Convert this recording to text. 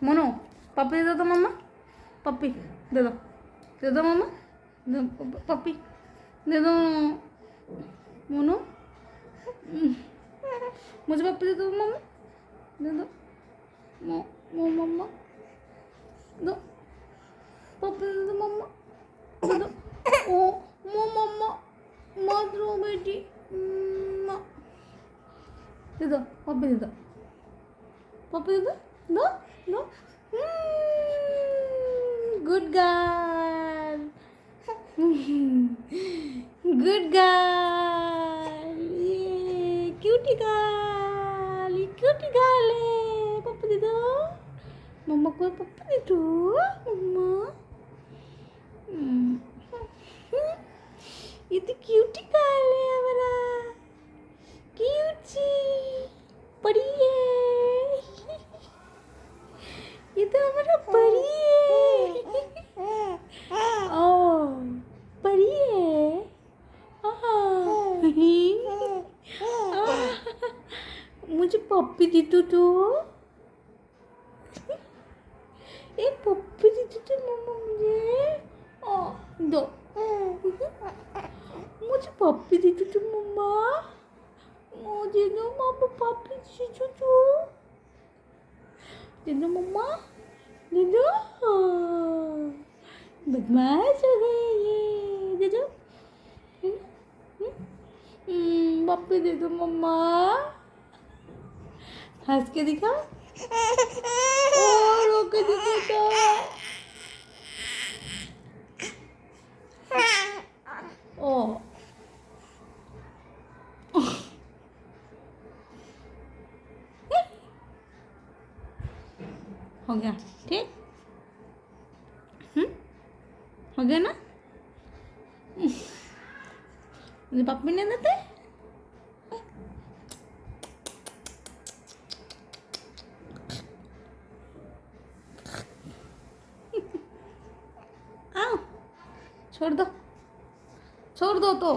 मोनू पप्पी दे दो तो मम्मा, पप्पी दे दो मम्मा, पप्पी दे दो मोनू, मुझे पप्पी दे दो मम्मा, दे दो मो मम्मा, दो पप्पी दे दो मम्मा, दे दो ओ मो मम्मा, मत रो बेटी, दे दो पप्पी दे दो, पप्पी दे दो, दो गुड गर्ल, गुड गर्ल, ये क्यूटी गर्ल, ये क्यूटी गर्ल है, पप्पी दे दो मम्मा को, पप्पी दे दो मम्मा, ये तो क्यूटी गर्ल है हमारा, क्यूटी परी है, ये तो हमारा परी है, ओ परी है, मुझे पप्पी दी तो एक पप्पी दी तो मम्मा मुझे दो, मुझे पप्पी दी तो मम्मा, मुझे दो मम्मा पप्पी दी तो दे दो मम्मा, दे दो, बदमाश हो गए ये, दे दो पप्पी दे दो मम्मा, हंस के दिखा, और रो के दिखा ओ हो गया ठीक, हो गया ना, मुझे पप्पी नहीं देते, आओ छोड़ दो तो